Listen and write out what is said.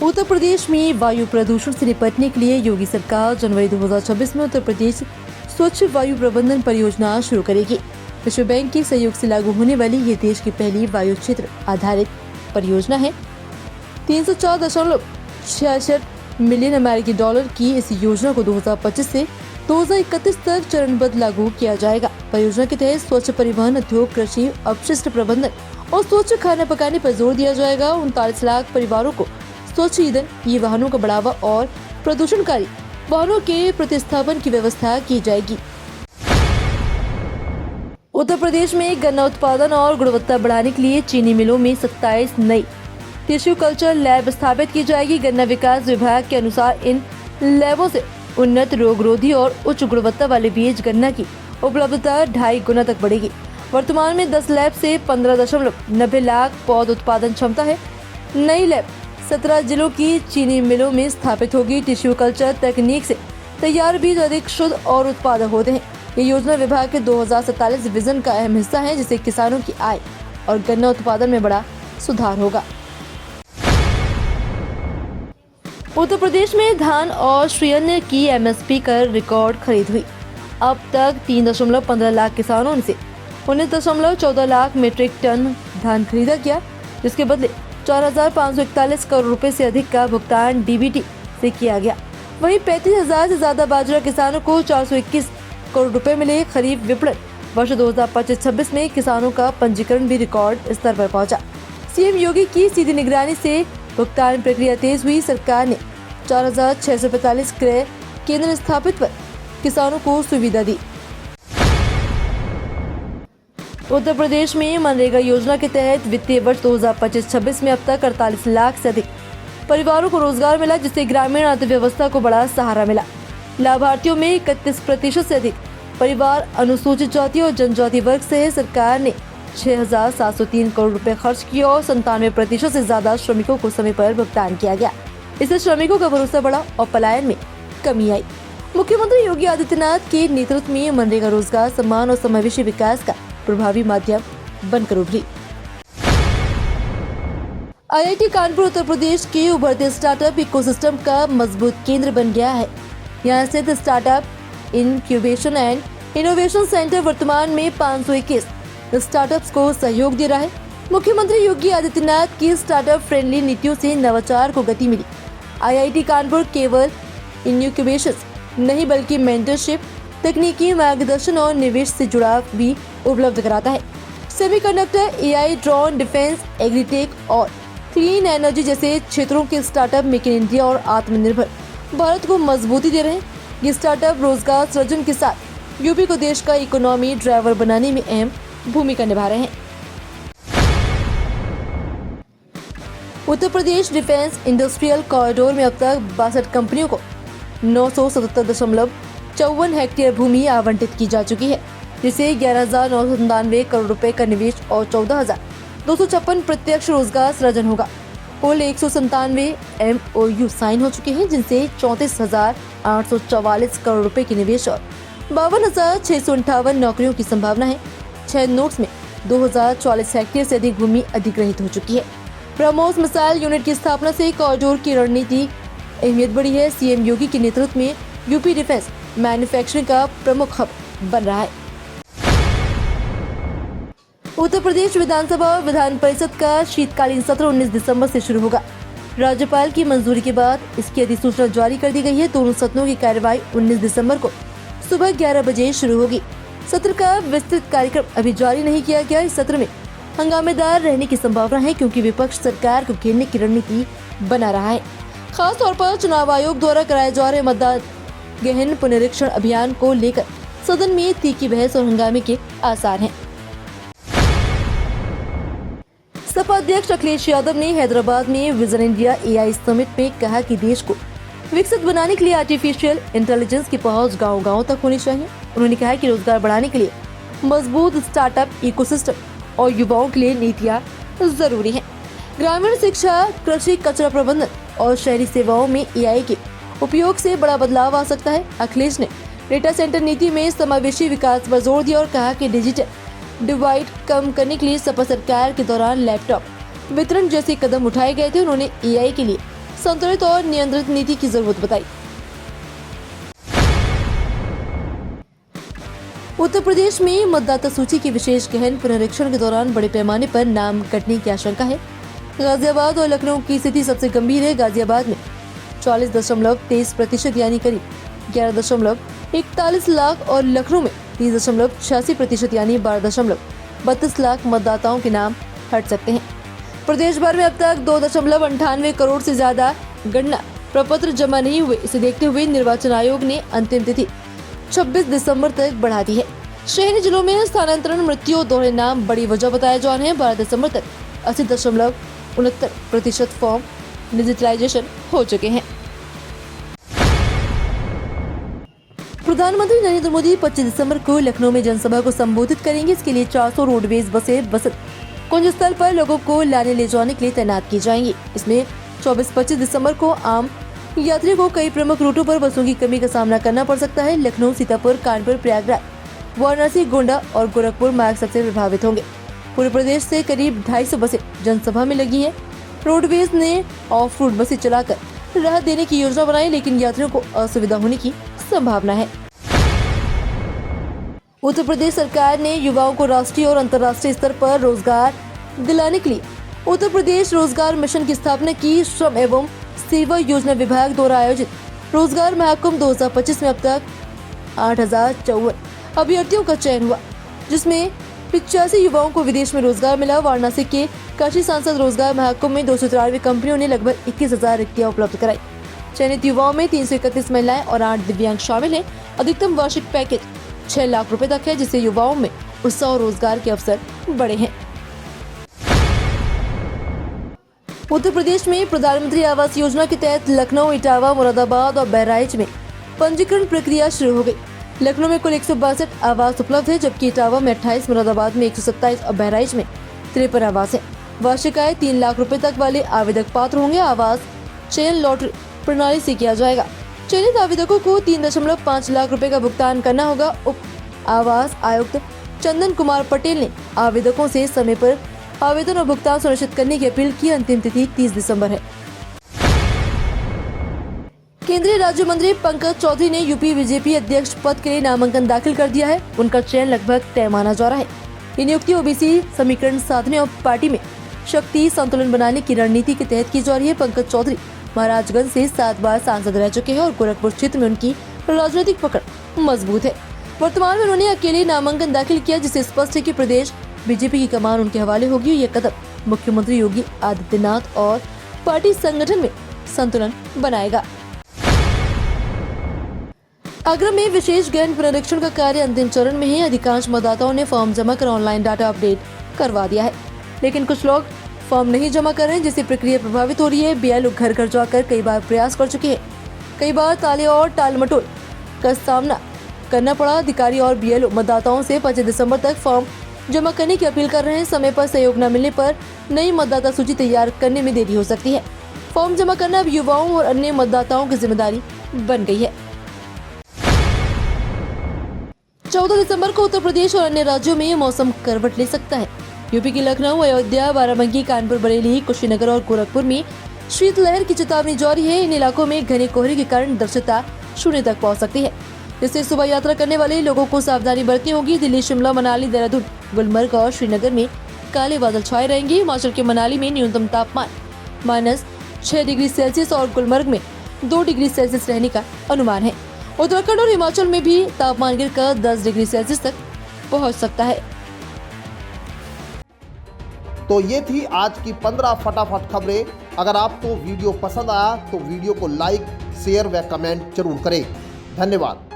उत्तर प्रदेश में वायु प्रदूषण से निपटने के लिए योगी सरकार जनवरी 2026 में उत्तर प्रदेश स्वच्छ वायु प्रबंधन परियोजना शुरू करेगी। विश्व बैंक के सहयोग से लागू होने वाली ये देश की पहली वायु क्षेत्र आधारित परियोजना है। 304.66 मिलियन अमेरिकी डॉलर की इस योजना को 2025 से 2031 तक चरणबद्ध लागू किया जाएगा। परियोजना के तहत स्वच्छ परिवहन उद्योग, कृषि, अपशिष्ट प्रबंधन और स्वच्छ खाना पकाने पर जोर दिया जाएगा। 39 लाख परिवारों को स्वच्छ ईंधन, ये वाहनों का बढ़ावा और प्रदूषणकारी वाहनों के प्रतिस्थापन की व्यवस्था की जाएगी। उत्तर प्रदेश में गन्ना उत्पादन और गुणवत्ता बढ़ाने के लिए चीनी मिलों में 27 नई टिश्यू कल्चर लैब स्थापित की जाएगी। गन्ना विकास विभाग के अनुसार इन लैबों से उन्नत रोगरोधी और उच्च गुणवत्ता वाले बीज गन्ना की उपलब्धता 2.5 गुना तक बढ़ेगी। वर्तमान में 10 लैब से 15.90 लाख पौध उत्पादन क्षमता है। नई लैब 17 जिलों की चीनी मिलों में स्थापित होगी। टिश्यू कल्चर तकनीक से तैयार बीज अधिक शुद्ध और उत्पादक होते हैं। ये योजना विभाग के 2047 विजन का अहम हिस्सा है, जिससे किसानों की आय और गन्ना उत्पादन में बड़ा सुधार होगा। उत्तर प्रदेश में धान और श्रीअन्न की एमएसपी कर रिकॉर्ड खरीद हुई। अब तक 3.15 लाख किसानों से 19.14 लाख मीट्रिक टन धान खरीदा गया, जिसके बदले 4,541 करोड़ रुपए से अधिक का भुगतान डीबीटी से किया गया। वहीं 35,000 से ज्यादा बाजरा किसानों को 421 करोड़ रुपए मिले। खरीफ विपणन वर्ष 2025-26 में किसानों का पंजीकरण भी रिकॉर्ड स्तर पर पहुंचा। सीएम योगी की सीधी निगरानी से भुगतान प्रक्रिया तेज हुई। सरकार ने 4,645 क्रय केंद्र स्थापित कर किसानों को सुविधा दी। उत्तर प्रदेश में मनरेगा योजना के तहत वित्तीय वर्ष 2025-26 में अब तक 48 लाख से अधिक परिवारों को रोजगार मिला, जिससे ग्रामीण अर्थव्यवस्था को बड़ा सहारा मिला। लाभार्थियों में 31% से अधिक परिवार अनुसूचित जाति और जनजाति वर्ग से है। सरकार ने 6,703 करोड़ रुपए खर्च किए और 97% से ज्यादा श्रमिकों को समय पर भुगतान किया गया। इससे श्रमिकों का भरोसा बढ़ा और पलायन में कमी आई। मुख्यमंत्री योगी आदित्यनाथ के नेतृत्व में मनरेगा रोजगार, सम्मान और समावेशी विकास का प्रभावी माध्यम बनकर उभरी। आईआईटी कानपुर उत्तर प्रदेश के उभरते स्टार्टअप इकोसिस्टम का मजबूत केंद्र बन गया है। यहाँ स्थित startup incubation and innovation centre वर्तमान में 521 स्टार्टअप्स को सहयोग दे रहा है। मुख्यमंत्री योगी आदित्यनाथ की स्टार्टअप फ्रेंडली नीतियों से नवाचार को गति मिली। आईआईटी कानपुर केवल इनक्यूबेशन नहीं बल्कि मेंटरशिप, तकनीकी मार्गदर्शन और निवेश से जुड़ाव भी उपलब्ध कराता है। Semiconductor, AI, drone, defence, agritech और क्लीन एनर्जी जैसे क्षेत्रों के स्टार्टअप मेक इन इंडिया और आत्मनिर्भर भारत को मजबूती दे रहे हैं। ये स्टार्टअप रोजगार सृजन के साथ यूपी को देश का इकोनॉमी ड्राइवर बनाने में अहम भूमिका निभा रहे हैं। Uttar Pradesh defence industrial corridor में अब तक 62 कंपनियों को 977.54 हेक्टेयर भूमि आवंटित की जा चुकी है, जिससे 11,997 करोड़ रुपए का निवेश और 14,256 प्रत्यक्ष रोजगार सृजन होगा। कुल 197 MOU साइन हो चुके हैं, जिनसे 34,844 करोड़ रुपए के निवेश और 52,658 नौकरियों की संभावना है। 6 नोड्स में 2,044 हेक्टेयर से अधिक भूमि अधिग्रहित हो चुकी है। ब्रह्मोस मिसाइल यूनिट की स्थापना से कॉरिडोर की रणनीति अहमियत बढ़ी है। सीएम योगी के नेतृत्व में यूपी डिफेंस मैन्युफैक्चरिंग का प्रमुख हब बन रहा है। उत्तर प्रदेश विधानसभा और विधान परिषद का शीतकालीन सत्र 19 दिसंबर से शुरू होगा। राज्यपाल की मंजूरी के बाद इसकी अधिसूचना जारी कर दी गई है। दोनों सदनों की कार्यवाही 19 दिसंबर को सुबह 11 बजे शुरू होगी। सत्र का विस्तृत कार्यक्रम अभी जारी नहीं किया गया। इस सत्र में हंगामेदार रहने की संभावना है, क्योंकि विपक्ष सरकार को घेरने की रणनीति बना रहा है। खास तौर पर चुनाव आयोग द्वारा कराए जा रहे मतदान गहन पुनरीक्षण अभियान को लेकर सदन में तीखी बहस और हंगामे के आसार हैं। सपा अध्यक्ष अखिलेश यादव ने हैदराबाद में विजन इंडिया एआई समिट में कहा कि देश को विकसित बनाने के लिए आर्टिफिशियल इंटेलिजेंस की पहुंच गांव-गांव तक होनी चाहिए। उन्होंने कहा कि रोजगार बढ़ाने के लिए मजबूत स्टार्टअप इकोसिस्टम और युवाओं के लिए नीतियां जरूरी हैं। ग्रामीण शिक्षा, कृषि, कचरा प्रबंधन और शहरी सेवाओं में एआई के उपयोग से बड़ा बदलाव आ सकता है। अखिलेश ने डेटा सेंटर नीति में समावेशी विकास पर जोर दिया और कहा कि डिजिटल डिवाइड कम करने के लिए सपा सरकार के दौरान लैपटॉप वितरण जैसे कदम उठाए गए थे। उन्होंने एआई के लिए संतुलित और नियंत्रित नीति की जरूरत बताई। उत्तर प्रदेश में मतदाता सूची की विशेष गहन पुनरीक्षण के दौरान बड़े पैमाने पर नाम कटने की आशंका है। गाजियाबाद और लखनऊ की स्थिति सबसे गंभीर है। गाजियाबाद में 40.23% यानी करीब 11.41 लाख और लखनऊ में 30.86% यानी 12.32 लाख मतदाताओं के नाम हट सकते हैं। प्रदेश भर में अब तक 2.98 करोड़ से ज्यादा गणना प्रपत्र जमा नहीं हुए। इसे देखते हुए निर्वाचन आयोग ने अंतिम तिथि 26 दिसंबर तक बढ़ा दी है। शहरी जिलों में स्थानांतरण, मृत्यु, दोहरे नाम बड़ी वजह बताए जा रहे हैं। 12 दिसंबर तक 80.69% फॉर्म डिजिटलाइजेशन हो चुके हैं। प्रधानमंत्री नरेंद्र मोदी 25 दिसंबर को लखनऊ में जनसभा को संबोधित करेंगे। इसके लिए 400 रोडवेज बसें बसंत कुंज स्थल पर लोगों को लाने ले जाने के लिए तैनात की जाएंगी। इसमें 24-25 दिसंबर को आम यात्रियों को कई प्रमुख रूटों पर बसों की कमी का सामना करना पड़ सकता है। लखनऊ, सीतापुर, कानपुर, प्रयागराज, वाराणसी, गोंडा और गोरखपुर मार्ग सबसे प्रभावित होंगे। पूरे प्रदेश से करीब 250 बसें जनसभा में लगी हैं। रोडवेज ने ऑफ रूट बसें चलाकर राहत देने की योजना बनाई, लेकिन यात्रियों को असुविधा होने की संभावना है। उत्तर प्रदेश सरकार ने युवाओं को राष्ट्रीय और अंतर्राष्ट्रीय स्तर पर रोजगार दिलाने के लिए उत्तर प्रदेश रोजगार मिशन की स्थापना की। श्रम एवं सेवा योजना विभाग द्वारा आयोजित रोजगार महाकुंभ 2025 में अब तक 8,054 अभ्यर्थियों का चयन हुआ, जिसमें 85 युवाओं को विदेश में रोजगार मिला। वाराणसी के काशी सांसद रोजगार महाकुंभ में 293 कंपनियों ने लगभग 21,000 रिक्तियां उपलब्ध कराई। चयनित युवाओं में 331 महिलाएं और 8 दिव्यांग शामिल हैं। अधिकतम वार्षिक पैकेज 6 लाख रुपए तक है, जिससे युवाओं में उत्साह और रोजगार के अवसर बढ़े हैं। उत्तर प्रदेश में प्रधानमंत्री आवास योजना के तहत लखनऊ, इटावा, मुरादाबाद और बहराइच में पंजीकरण प्रक्रिया शुरू हो गई। लखनऊ में कुल 162 आवास उपलब्ध है, जबकि इटावा में 28, मुरादाबाद में 127 और बहराइच में 53 आवास है। वार्षिक आय 3 लाख रुपए तक वाले आवेदक पात्र होंगे। आवास चयन लॉटरी प्रणाली से किया जाएगा। चयनित आवेदकों को 3.5 लाख रुपए का भुगतान करना होगा। उप आवास आयुक्त चंदन कुमार पटेल ने आवेदकों से समय पर आवेदन और भुगतान सुनिश्चित करने की अपील की। अंतिम तिथि 30 दिसंबर है। केंद्रीय राज्य मंत्री पंकज चौधरी ने यूपी बीजेपी अध्यक्ष पद के लिए नामांकन दाखिल कर दिया है। उनका चयन लगभग तय माना जा रहा है। ये नियुक्ति ओबीसी समीकरण साधने और पार्टी में शक्ति संतुलन बनाने की रणनीति के तहत की जा रही है। पंकज चौधरी महाराजगंज से 7 बार सांसद रह चुके हैं और गोरखपुर क्षेत्र में उनकी राजनीतिक पकड़ मजबूत है। वर्तमान में उन्होंने अकेले नामांकन दाखिल किया, जिससे स्पष्ट है कि प्रदेश बीजेपी की कमान उनके हवाले होगी। ये कदम मुख्यमंत्री योगी आदित्यनाथ और पार्टी संगठन में संतुलन बनाएगा। आगरा में विशेष गहन पुनरीक्षण का कार्य अंतिम चरण में है। अधिकांश मतदाताओं ने फॉर्म जमा कर ऑनलाइन डाटा अपडेट करवा दिया है, लेकिन कुछ लोग फॉर्म नहीं जमा कर रहे हैं, जिससे प्रक्रिया प्रभावित हो रही है। बीएलओ घर घर जाकर कई बार प्रयास कर चुके हैं। कई बार ताले और टालमटोल का सामना करना पड़ा। अधिकारी और बीएलओ मतदाताओं से 25 दिसंबर तक फॉर्म जमा करने की अपील कर रहे हैं। समय पर सहयोग न मिलने पर नई मतदाता सूची तैयार करने में देरी हो सकती है। फॉर्म जमा करना अब युवाओं और अन्य मतदाताओं की जिम्मेदारी बन गई है। 14 दिसंबर को उत्तर प्रदेश और अन्य राज्यों में मौसम करवट ले सकता है। यूपी की लखनऊ, अयोध्या, बाराबंकी, कानपुर, बरेली, कुशीनगर और गोरखपुर में शीतलहर की चेतावनी जारी है। इन इलाकों में घने कोहरे के कारण दृश्यता 0 तक पहुंच सकती है, जिससे सुबह यात्रा करने वाले लोगों को सावधानी बरतनी होगी। दिल्ली, शिमला, मनाली, देहरादून, गुलमर्ग और श्रीनगर में काले बादल छाए रहेंगे। हिमाचल के मनाली में न्यूनतम तापमान -6 डिग्री सेल्सियस और गुलमर्ग में 2 डिग्री सेल्सियस रहने का अनुमान है। उत्तराखंड और हिमाचल में भी तापमान गिरकर 10 डिग्री सेल्सियस तक पहुंच सकता है। तो ये थी आज की 15 फटाफट खबरें। अगर आपको वीडियो पसंद आया तो वीडियो को लाइक, शेयर व कमेंट जरूर करें। धन्यवाद।